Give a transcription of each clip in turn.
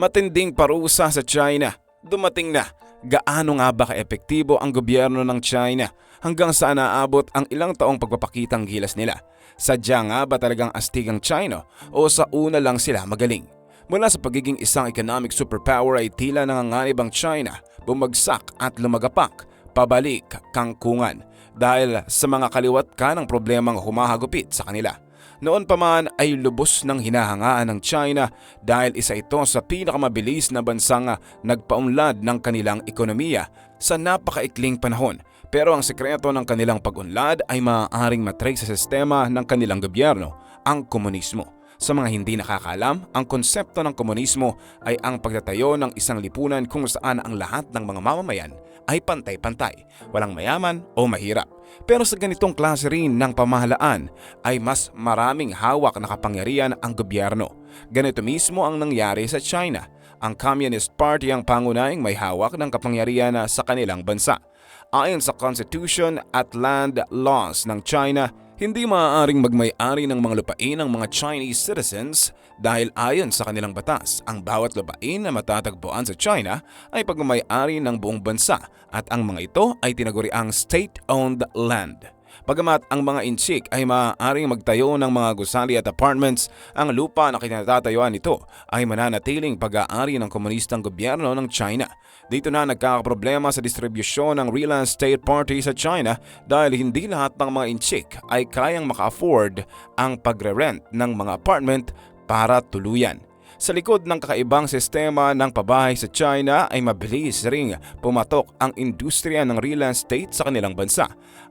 Matinding parusa sa China. Dumating na. Gaano nga ba kaepektibo ang gobyerno ng China? Hanggang saan naabot ang ilang taong pagpapakitang gilas nila? Sadya nga ba talagang astig ang China o sa una lang sila magaling? Mula sa pagiging isang economic superpower ay tila nanganganib ang China, bumagsak at lumagapak, pabalik kangkungan dahil sa mga kaliwat ka ng problemang humahagupit sa kanila. Noon pa man ay lubos ng hinahangaan ng China dahil isa ito sa pinakamabilis na bansang nagpaunlad ng kanilang ekonomiya sa napakaikling panahon. Pero ang sekreto ng kanilang pag-unlad ay maaaring matrace sa sistema ng kanilang gobyerno, ang komunismo. Sa mga hindi nakakaalam, ang konsepto ng komunismo ay ang pagtatayo ng isang lipunan kung saan ang lahat ng mga mamamayan ay pantay-pantay, walang mayaman o mahirap. Pero sa ganitong klase rin ng pamahalaan ay mas maraming hawak na kapangyarihan ang gobyerno. Ganito mismo ang nangyari sa China. Ang Communist Party ang pangunahing may hawak ng kapangyarihan sa kanilang bansa. Ayon sa Constitution at Land Laws ng China, hindi maaaring magmay-ari ng mga lupain ng mga Chinese citizens dahil ayon sa kanilang batas, ang bawat lupain na matatagpuan sa China ay pagmamay-ari ng buong bansa at ang mga ito ay tinaguriang state-owned land. Bagamat ang mga inchik ay maaaring magtayo ng mga gusali at apartments, ang lupa na kinatatayuan nito ay mananatiling pag-aari ng komunistang gobyerno ng China. Dito na nagkakaproblema sa distribusyon ng real estate party sa China dahil hindi lahat ng mga inchik ay kayang maka-afford ang pagre-rent ng mga apartment para tuluyan. Sa likod ng kakaibang sistema ng pabahay sa China ay mabilis ring pumatok ang industriya ng real estate sa kanilang bansa.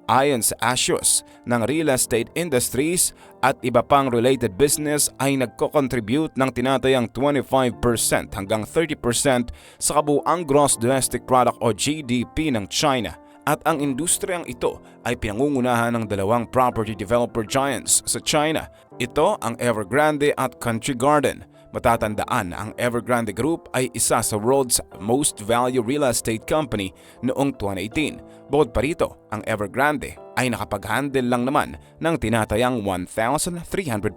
Ayon sa Axios, ng real estate industries at iba pang related business ay nagko-contribute ng tinatayang 25% hanggang 30% sa kabuuang gross domestic product o GDP ng China. At ang industriyang ito ay pinangungunahan ng dalawang property developer giants sa China. Ito ang Evergrande at Country Garden. Matatandaan, ang Evergrande Group ay isa sa world's most valued real estate company noong 2018. Bukod pa rito, ang Evergrande ay nakapag-handle lang naman ng tinatayang 1,300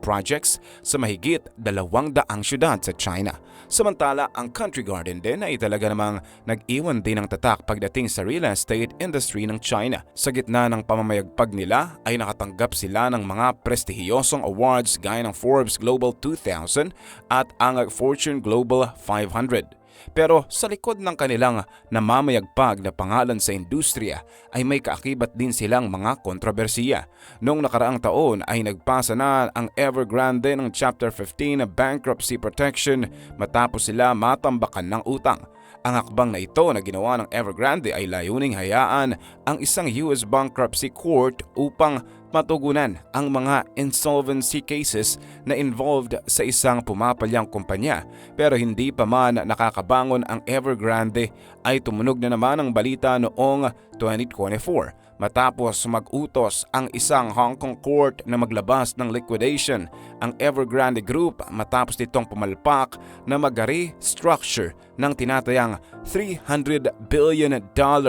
projects sa mahigit 200 syudad sa China. Samantala, ang Country Garden din ay talaga namang nag-iwan din ng tatak pagdating sa real estate industry ng China. Sa gitna ng pamamayagpag nila ay nakatanggap sila ng mga prestihiyosong awards gaya ng Forbes Global 2000 at ang Fortune Global 500. Pero sa likod ng kanilang namamayagpag na pangalan sa industriya ay may kaakibat din silang mga kontrobersiya. Noong nakaraang taon ay nagpasa na ang Evergrande ng Chapter 15 na bankruptcy protection matapos sila matambakan ng utang. Ang hakbang na ito na ginawa ng Evergrande ay layuning hayaan ang isang US bankruptcy court upang matugunan ang mga insolvency cases na involved sa isang pumapalyang kumpanya. Pero hindi pa man nakakabangon ang Evergrande ay tumunog na naman ang balita noong 2024 matapos mag-utos ang isang Hong Kong court na maglabas ng liquidation ang Evergrande Group matapos nitong pumalpak na mag-restructure ng tinatayang $300 billion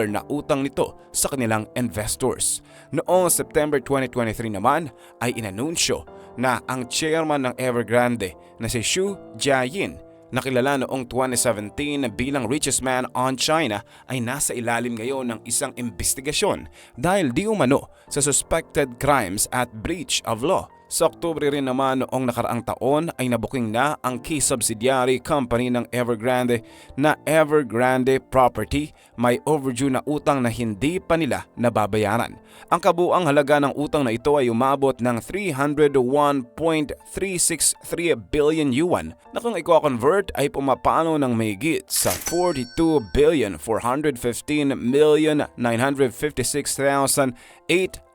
na utang nito sa kanilang investors. Noong September 2023 naman ay inanunsyo na ang chairman ng Evergrande na si Xu Jiayin, nakilala noong 2017 bilang richest man on China, ay nasa ilalim ngayon ng isang investigasyon dahil di umano sa suspected crimes at breach of law. Sa Oktubre rin naman noong nakaraang taon ay nabuking na ang key subsidiary company ng Evergrande na Evergrande Property, may overdue na utang na hindi pa nila nababayaran. Ang kabuang halaga ng utang na ito ay umabot ng 301.363 billion yuan na kung i-convert ay pumapano ng mahigit sa 42,415,956,800.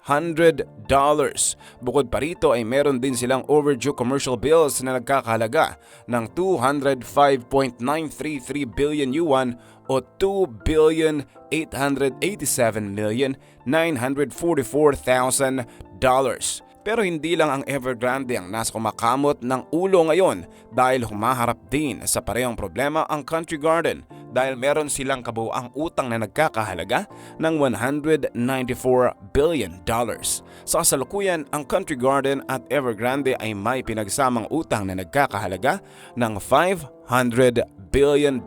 Bukod pa rito ay meron din silang overdue commercial bills na nagkakahalaga ng 205.933 billion yuan o 2,887,944,000. Pero hindi lang ang Evergrande ang nasa kumakamot ng ulo ngayon dahil humaharap din sa parehong problema ang Country Garden dahil meron silang kabuuang utang na nagkakahalaga ng $194 billion. Sa kasalukuyan, ang Country Garden at Evergrande ay may pinagsamang utang na nagkakahalaga ng $500 billion.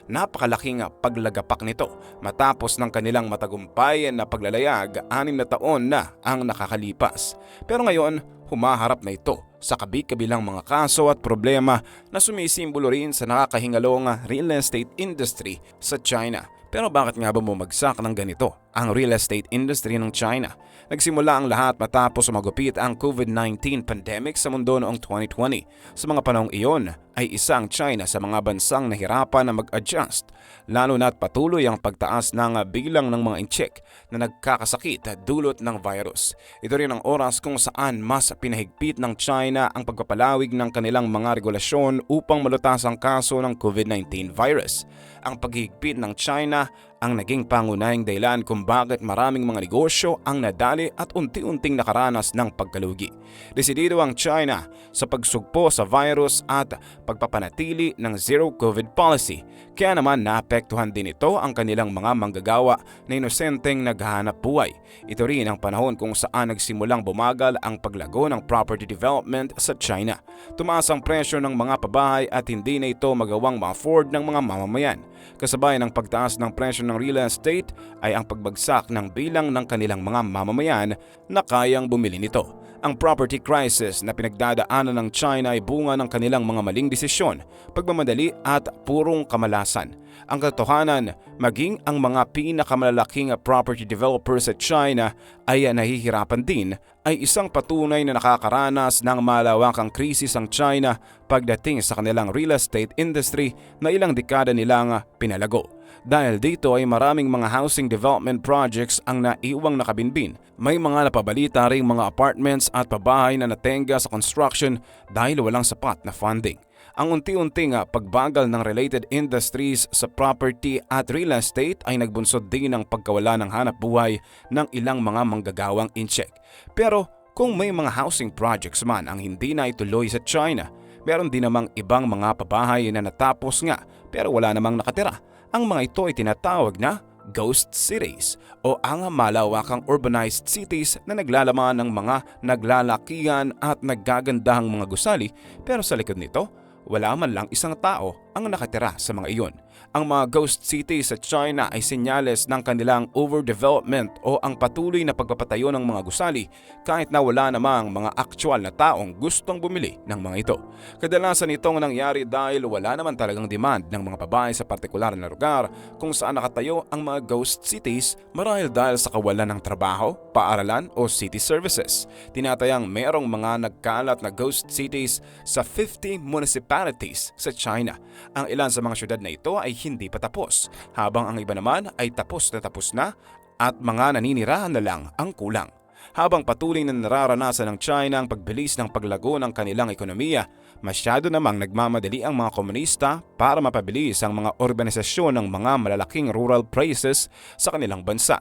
Napakalaking paglagapak nito matapos ng kanilang matagumpay na paglalayag 6 na taon na ang nakakalipas. Pero ngayon, humaharap na ito sa kabi-kabilang mga kaso at problema na sumisimbolo rin sa nakakahingalong real estate industry sa China. Pero bakit nga ba bumagsak ng ganito ang real estate industry ng China? Nagsimula ang lahat matapos sumagupit ang COVID-19 pandemic sa mundo noong 2020. Sa mga panahong iyon ay isang China sa mga bansang nahirapan na mag-adjust, lalo na't patuloy ang pagtaas ng bilang ng mga incheck na nagkakasakit dulot ng virus. Ito rin ang oras kung saan mas pinahigpit ng China ang pagpapalawig ng kanilang mga regulasyon upang malutas ang kaso ng COVID-19 virus. Ang paghihigpit ng China ang naging pangunahing dahilan kung bakit maraming mga negosyo ang nadali at unti-unting nakaranas ng pagkalugi. Desidido ang China sa pagsugpo sa virus at pagpapanatili ng zero COVID policy, kaya naman naapektuhan din ito ang kanilang mga manggagawa na inosenteng naghahanap buhay. Ito rin ang panahon kung saan nagsimulang bumagal ang paglago ng property development sa China. Tumaas ang presyo ng mga pabahay at hindi na ito magawang ma-afford ng mga mamamayan. Kasabay ng pagtaas ng presyo ng real estate ay ang pagbagsak ng bilang ng kanilang mga mamamayan na kayang bumili nito. Ang property crisis na pinagdadaanan ng China ay bunga ng kanilang mga maling desisyon, pagmamadali at purong kamalasan. Ang katotohanan, maging ang mga pinakamalalaking property developers sa China ay nahihirapan din, ay isang patunay na nakakaranas ng malawakang krisis ang China pagdating sa kanilang real estate industry na ilang dekada nilang pinalago. Dahil dito ay maraming mga housing development projects ang naiwang nakabinbin. May mga napabalita ring mga apartments at pabahay na natenga sa construction dahil walang sapat na funding. Ang unti-unting pagbagal ng related industries sa property at real estate ay nagbunsod din ng pagkawala ng hanap buhay ng ilang mga manggagawang incheck. Pero kung may mga housing projects man ang hindi na ituloy sa China, meron din namang ibang mga pabahay na natapos nga pero wala namang nakatira. Ang mga ito ay tinatawag na ghost cities o ang malawakang urbanized cities na naglalaman ng mga naglalakihan at naggagandahang mga gusali, pero sa likod nito, wala man lang isang tao ang nakatira sa mga iyon. Ang mga ghost cities sa China ay senyales ng kanilang overdevelopment o ang patuloy na pagpapatayo ng mga gusali kahit na wala namang mga aktwal na taong gustong bumili ng mga ito. Kadalasan itong nangyari dahil wala naman talagang demand ng mga babae sa partikular na lugar kung saan nakatayo ang mga ghost cities marahil dahil sa kawalan ng trabaho, paaralan o city services. Tinatayang merong mga nagkalat na ghost cities sa 50 municipalities sa China. Ang ilan sa mga syudad na ito ay hindi pa tapos, habang ang iba naman ay tapos na at mga naninirahan na lang ang kulang. Habang patuloy na nararanasan ng China ang pagbilis ng paglago ng kanilang ekonomiya, masyado namang nagmamadali ang mga komunista para mapabilis ang mga organisasyon ng mga malalaking rural places sa kanilang bansa.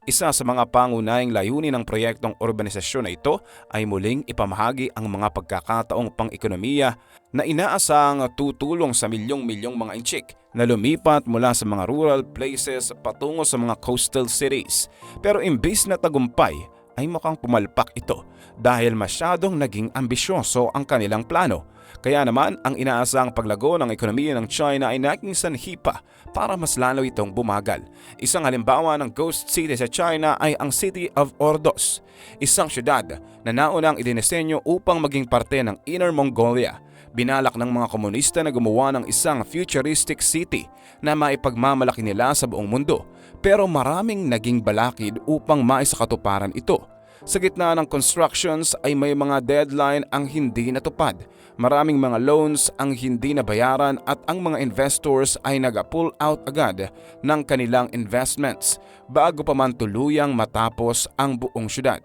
Isa sa mga pangunahing layunin ng proyektong urbanisasyon na ito ay muling ipamahagi ang mga pagkakataong pang-ekonomiya na inaasang tutulong sa milyong-milyong mga inchik na lumipat mula sa mga rural places patungo sa mga coastal cities. Pero imbis na tagumpay ay mukhang pumalpak ito dahil masyadong naging ambisyoso ang kanilang plano. Kaya naman ang inaasang paglago ng ekonomiya ng China ay naging sanhi pa para mas lalo itong bumagal. Isang halimbawa ng ghost city sa China ay ang City of Ordos, isang syudad na naunang idinisenyo upang maging parte ng Inner Mongolia. Binalak ng mga komunista na gumawa ng isang futuristic city na maipagmamalaki nila sa buong mundo, pero maraming naging balakid upang maisakatuparan ito. Sa gitna ng constructions ay may mga deadline ang hindi natupad, maraming mga loans ang hindi nabayaran at ang mga investors ay nag-pull out agad ng kanilang investments bago pa man tuluyang matapos ang buong syudad.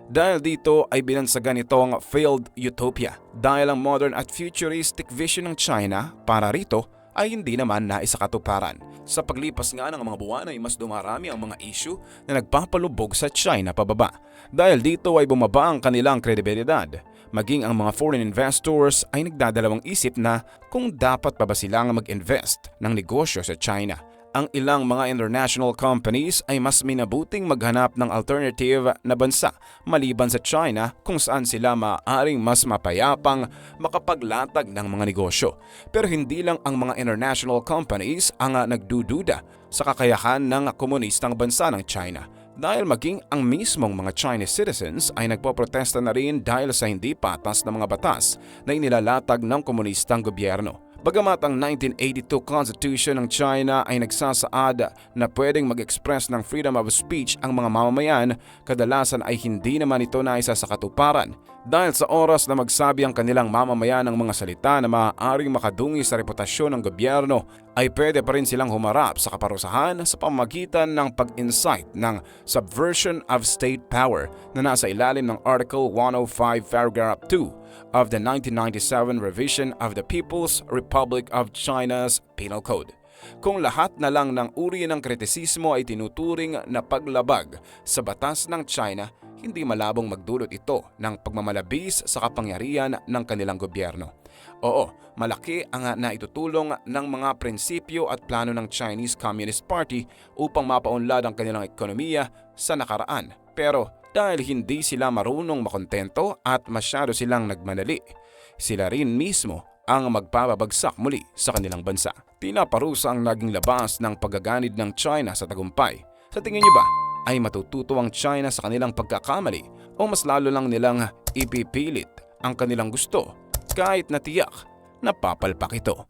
Dahil dito ay binansagan itong failed utopia dahil ang modern at futuristic vision ng China para rito ay hindi naman naisakatuparan. Sa paglipas nga ng mga buwan ay mas dumarami ang mga issue na nagpapalubog sa China pababa. Dahil dito ay bumaba ang kanilang kredibilidad. Maging ang mga foreign investors ay nagdadalawang isip na kung dapat pa ba silang mag-invest ng negosyo sa China. ang ilang mga international companies ay mas minabuting maghanap ng alternative na bansa maliban sa China kung saan sila maaaring mas mapayapang makapaglatag ng mga negosyo. Pero hindi lang ang mga international companies ang nagdududa sa kakayahan ng komunistang bansa ng China. Dahil maging ang mismong mga Chinese citizens ay nagpoprotesta na rin dahil sa hindi patas na mga batas na inilalatag ng komunistang gobyerno. Bagamat ang 1982 Constitution ng China ay nagsasaad na pwedeng mag-express ng freedom of speech ang mga mamamayan, kadalasan ay hindi naman ito naisa sa katuparan dahil sa oras na magsabi ang kanilang mamamayan ng mga salita na maaaring makadungi sa reputasyon ng gobyerno, ay pwede pa rin silang humarap sa kaparusahan sa pamamagitan ng pag-incite ng subversion of state power na nasa ilalim ng Article 105 Paragraph 2 of the 1997 revision of the People's Republic of China's Penal Code. Kung lahat na lang ng uri ng kritisismo ay tinuturing na paglabag sa batas ng China, hindi malabong magdulot ito ng pagmamalabis sa kapangyarihan ng kanilang gobyerno. Oo, malaki ang naitutulong ng mga prinsipyo at plano ng Chinese Communist Party upang mapaunlad ang kanilang ekonomiya sa nakaraan. Pero dahil hindi sila marunong makontento at masyado silang nagmanali, sila rin mismo ang magpapabagsak muli sa kanilang bansa. Pinaparusa ang naging labas ng paggaganid ng China sa tagumpay. Sa tingin niyo ba ay matututo ang China sa kanilang pagkakamali o mas lalo lang nilang ipipilit ang kanilang gusto kahit na tiyak na papalpak ito?